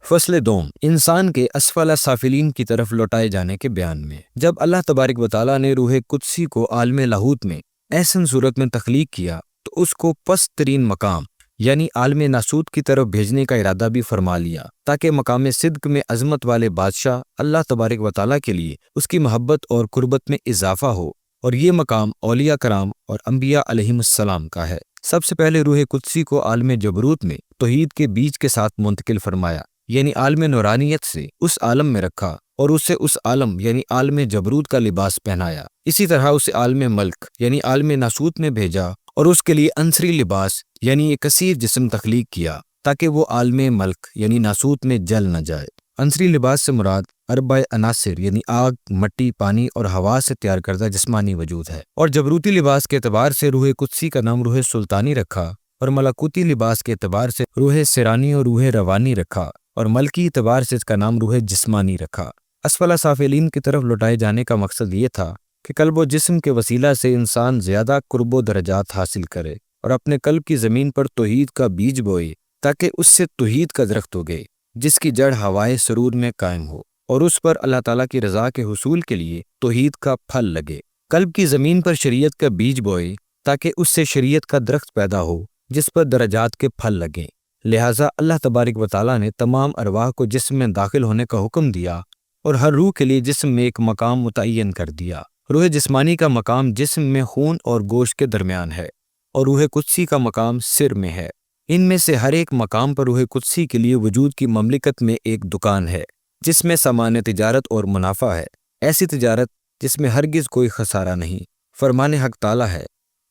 فصل دوم، انسان کے اسفل سافلین کی طرف لوٹائے جانے کے بیان میں۔ جب اللہ تبارک و تعالیٰ نے روح قدسی کو عالم لاہوت میں ایسن صورت میں تخلیق کیا تو اس کو پست ترین مقام یعنی عالم ناسوت کی طرف بھیجنے کا ارادہ بھی فرما لیا، تاکہ مقام صدق میں عظمت والے بادشاہ اللہ تبارک و تعالیٰ کے لیے اس کی محبت اور قربت میں اضافہ ہو، اور یہ مقام اولیاء کرام اور انبیاء علیہم السلام کا ہے۔ سب سے پہلے روح قدسی کو عالم جبروت میں توحید کے بیج کے ساتھ منتقل فرمایا، یعنی عالم نورانیت سے اس عالم میں رکھا اور اسے اس عالم یعنی عالم جبروت کا لباس پہنایا۔ اسی طرح اسے عالم ملک یعنی عالم ناسوت میں بھیجا اور اس کے لیے عنصری لباس یعنی ایک کثیر جسم تخلیق کیا، تاکہ وہ عالم ملک یعنی ناسوت میں جل نہ جائے۔ عنصری لباس سے مراد اربع عناصر یعنی آگ، مٹی، پانی اور ہوا سے تیار کردہ جسمانی وجود ہے، اور جبروتی لباس کے اعتبار سے روح قدسی کا نام روح سلطانی رکھا، اور ملکوتی لباس کے اعتبار سے روح سرانی اور روح روانی رکھا، اور ملکی اعتبار سے اس کا نام روح جسمانی رکھا۔ اسفل سافلین کی طرف لوٹائے جانے کا مقصد یہ تھا کہ قلب و جسم کے وسیلہ سے انسان زیادہ قرب و درجات حاصل کرے اور اپنے قلب کی زمین پر توحید کا بیج بوئے، تاکہ اس سے توحید کا درخت اگے جس کی جڑ ہوائے سرور میں قائم ہو، اور اس پر اللہ تعالیٰ کی رضا کے حصول کے لیے توحید کا پھل لگے۔ قلب کی زمین پر شریعت کا بیج بوئے تاکہ اس سے شریعت کا درخت پیدا ہو جس پر درجات کے پھل لگیں۔ لہٰذا اللہ تبارک و تعالیٰ نے تمام ارواح کو جسم میں داخل ہونے کا حکم دیا اور ہر روح کے لیے جسم میں ایک مقام متعین کر دیا۔ روح جسمانی کا مقام جسم میں خون اور گوشت کے درمیان ہے، اور روح قدسی کا مقام سر میں ہے۔ ان میں سے ہر ایک مقام پر روح قدسی کے لیے وجود کی مملکت میں ایک دکان ہے جس میں سامان تجارت اور منافع ہے، ایسی تجارت جس میں ہرگز کوئی خسارہ نہیں۔ فرمان حق تعالیٰ ہے،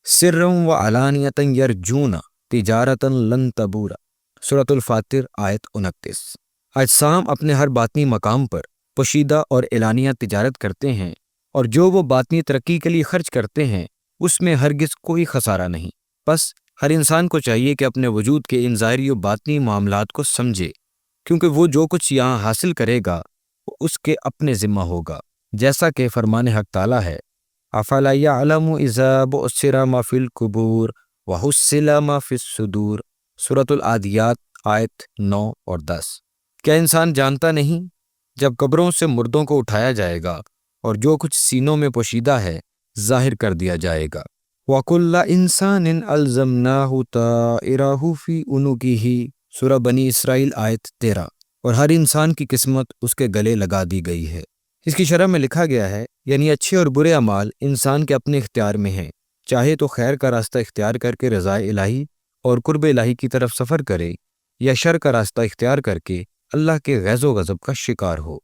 سرًا وعلانیۃ یرجون تجارۃ لن تبور، سورۃ الفاتر آیت 29۔ اجسام اپنے ہر باطنی مقام پر پوشیدہ اور اعلانیہ تجارت کرتے ہیں، اور جو وہ باطنی ترقی کے لیے خرچ کرتے ہیں اس میں ہرگز کوئی خسارہ نہیں۔ بس ہر انسان کو چاہیے کہ اپنے وجود کے ان ظاہری و باطنی معاملات کو سمجھے، کیونکہ وہ جو کچھ یہاں حاصل کرے گا وہ اس کے اپنے ذمہ ہوگا، جیسا کہ فرمان حق تعالیٰ ہے، افلا یعلم اذا بعثر ما فی القبور وحصل ما فی الصدور، سورۃ العادیات آیت 9 اور 10۔ کیا انسان جانتا نہیں جب قبروں سے مردوں کو اٹھایا جائے گا اور جو کچھ سینوں میں پوشیدہ ہے ظاہر کر دیا جائے گا۔ وَكُلَّ إِنسَانٍ أَلْزَمْنَاهُ طَائِرَهُ فِي عُنُقِهِ، سورہ بنی اسرائیل آیت 13۔ اور ہر انسان کی قسمت اس کے گلے لگا دی گئی ہے۔ اس کی شرح میں لکھا گیا ہے، یعنی اچھے اور برے اعمال انسان کے اپنے اختیار میں ہیں، چاہے تو خیر کا راستہ اختیار کر کے رضا الہی اور قرب الہی کی طرف سفر کرے، یا شر کا راستہ اختیار کر کے اللہ کے غیظ و غضب کا شکار ہو۔